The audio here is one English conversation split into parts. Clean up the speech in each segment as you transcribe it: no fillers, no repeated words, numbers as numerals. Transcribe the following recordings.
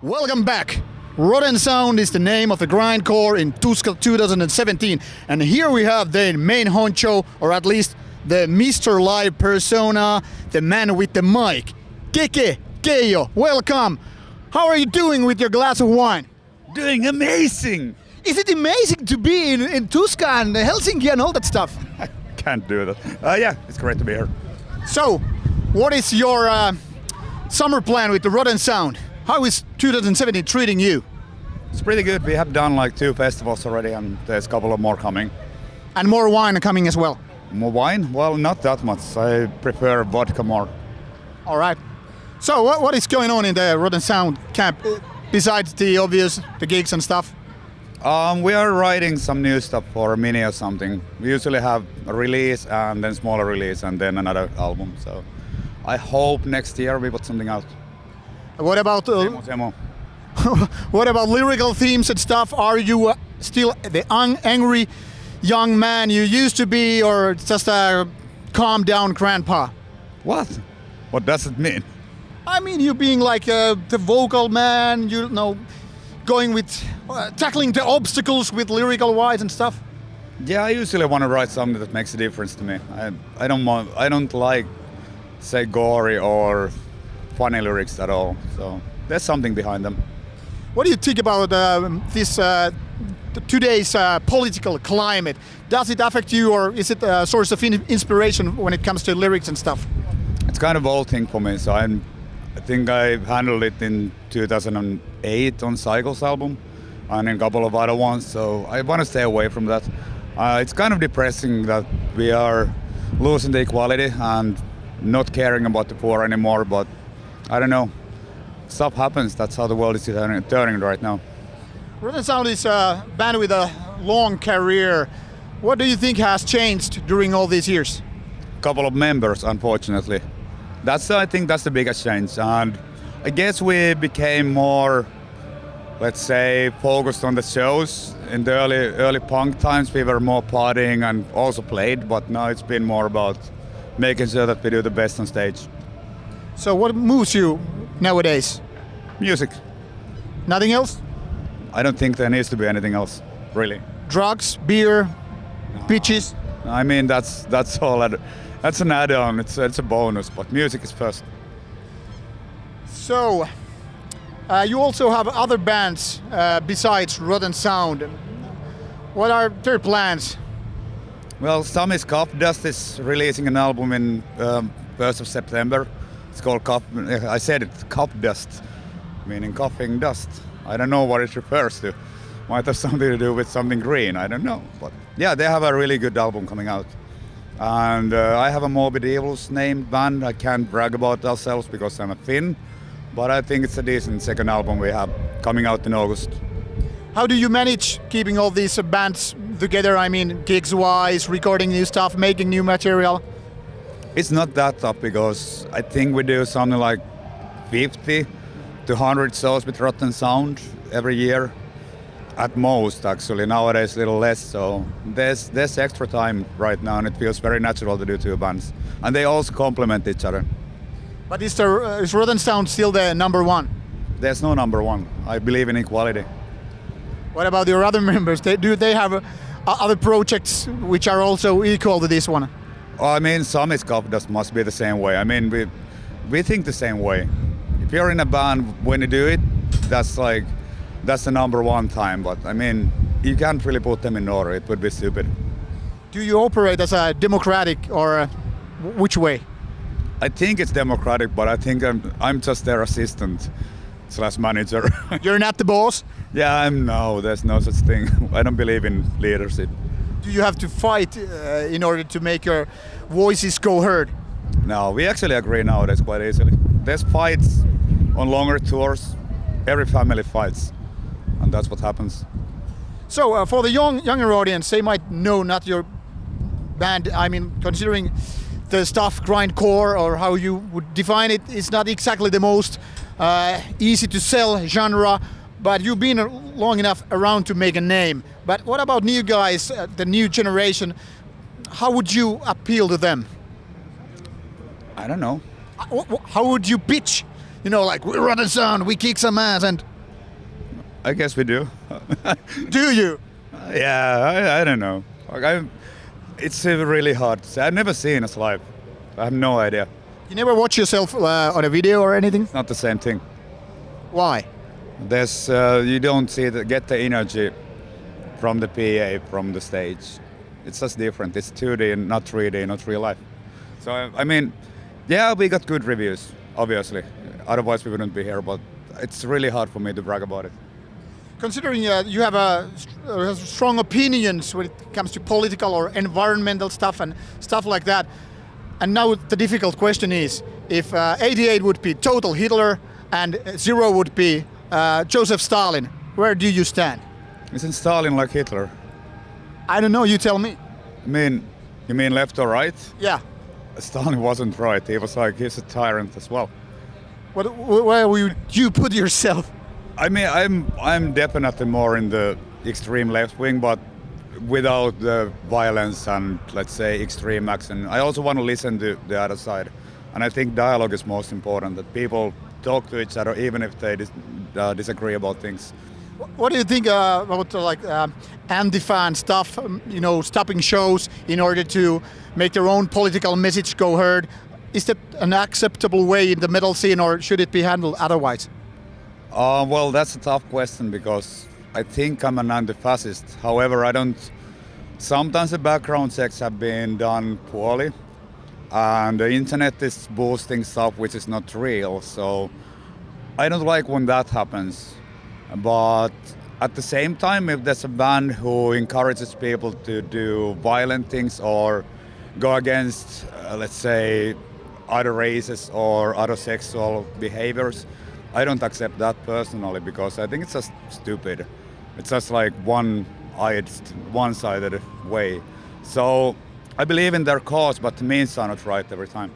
Welcome back. Rotten Sound is the name of the Grindcore in Tuska 2017, and here we have the main honcho, or at least the Mr. Live persona, the man with the mic. Keijo, welcome. How are you doing with your glass of wine? Doing amazing! Is it amazing to be in Tuska and Helsinki and all that stuff? I can't do that. Yeah, it's great to be here. So, what is your summer plan with the Rotten Sound? How is 2017 treating you? It's pretty good. We have done like 2 festivals already, and there's a couple of more coming. And more wine coming as well? More wine? Well, not that much. I prefer vodka more. All right. So, what is going on in the Rotten Sound camp, besides the obvious, the gigs and stuff? We are writing some new stuff for a mini or something. We usually have a release and then smaller release and then another album. So I hope next year we put something out. What about Demo. what about lyrical themes and stuff? Are you still the angry young man you used to be, or just a calm down grandpa? What? What does it mean? I mean, you being like the vocal man, you know, going with tackling the obstacles with lyrical wise and stuff. Yeah, I usually want to write something that makes a difference to me. I don't like say gory or funny lyrics at all. So there's something behind them. What do you think about this today's political climate? Does it affect you, or is it a source of inspiration when it comes to lyrics and stuff? It's kind of old thing for me. So I think I handled it in 2008 on Cycles album and in a couple of other ones. So I want to stay away from that. It's kind of depressing that we are losing the equality and not caring about the poor anymore. But I don't know. Stuff happens. That's how the world is turning right now. Rotten Sound is a band with a long career. What do you think has changed during all these years? Couple of members, unfortunately. I think that's the biggest change. And I guess we became more, let's say, focused on the shows. In the early punk times, we were more partying and also played, but now it's been more about making sure that we do the best on stage. So what moves you nowadays? Music. Nothing else? I don't think there needs to be anything else, really. Drugs, beer, bitches? I mean, that's all. That's an add-on. It's a bonus, but music is first. So, you also have other bands besides Rotten Sound. What are their plans? Well, Sami's Cough Dust is releasing an album in 1st of September. It's called I said it, Cough Dust, meaning coughing dust. I don't know what it refers to. Might have something to do with something green, I don't know. But yeah, they have a really good album coming out. And I have a Morbid Evil's named band. I can't brag about ourselves because I'm a Finn, but I think it's a decent second album we have coming out in August. How do you manage keeping all these bands together? I mean, gigs-wise, recording new stuff, making new material? It's not that tough because I think we do something like 50 to 100 shows with Rotten Sound every year. At most, actually. Nowadays, a little less. So there's extra time right now, and it feels very natural to do 2 bands. And they also complement each other. But is Rotten Sound still the number one? There's no number one. I believe in equality. What about your other members? Do they have other projects which are also equal to this one? I mean, Sami's Cough Dust must be the same way. I mean, we think the same way. If you're in a band, when you do it, that's the number one time, but I mean, you can't really put them in order, it would be stupid. Do you operate as a democratic, or which way? I think it's democratic, but I think I'm just their assistant / manager. You're not the boss? Yeah, no, there's no such thing. I don't believe in leadership. Do you have to fight in order to make your voices go heard? No, we actually agree nowadays quite easily. There's fights on longer tours, every family fights. And that's what happens. So for the younger audience, they might know not your band. I mean, considering the stuff Grindcore, or how you would define it, is not exactly the most easy to sell genre, but you've been long enough around to make a name. But what about new guys, the new generation? How would you appeal to them? I don't know. How would you pitch You know, like we're Rotten Sound, we kick some ass, and I guess we do. do you? Yeah, I don't know. Like, it's really hard to say. I've never seen us live. I have no idea. You never watch yourself on a video or anything? It's not the same thing. Why? There's you don't get the energy from the PA, from the stage. It's just different. It's 2D, not 3D, not real life. So I mean, yeah, we got good reviews, obviously. Otherwise, we wouldn't be here. But it's really hard for me to brag about it. Considering you have strong opinions when it comes to political or environmental stuff and stuff like that, and now the difficult question is, if 88 would be total Hitler and 0 would be Joseph Stalin, where do you stand? Isn't Stalin like Hitler? I don't know, you tell me. You mean left or right? Yeah. Stalin wasn't right. He was like, he's a tyrant as well. Where would you put yourself? I mean, I'm definitely more in the extreme left wing, but without the violence and, let's say, extreme action. I also want to listen to the other side, and I think dialogue is most important. That people talk to each other, even if they disagree about things. What do you think about anti-fan stuff? You know, stopping shows in order to make their own political message go heard. Is that an acceptable way in the metal scene, or should it be handled otherwise? Well, that's a tough question because I think I'm an anti-fascist. However, I don't. Sometimes the background checks have been done poorly, and the internet is boosting stuff which is not real. So I don't like when that happens. But at the same time, if there's a band who encourages people to do violent things or go against, let's say, other races or other sexual behaviors, I don't accept that personally because I think it's just stupid. It's just like one-sided way. So I believe in their cause, but the means are not right every time.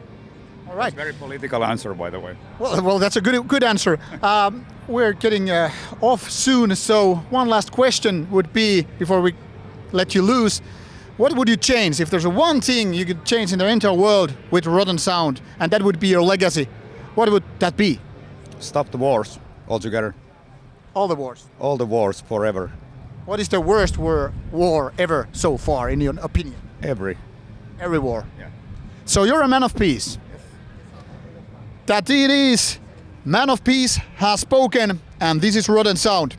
All right. It's a very political answer, by the way. Well, that's a good answer. We're getting off soon, so one last question would be, before we let you loose, what would you change if there's one thing you could change in the entire world with Rotten Sound, and that would be your legacy? What would that be? Stop the wars altogether. All the wars. All the wars forever. What is the worst war ever so far, in your opinion? Every war. Yeah. So you're a man of peace. That it is. Man of Peace has spoken, and this is Rotten Sound.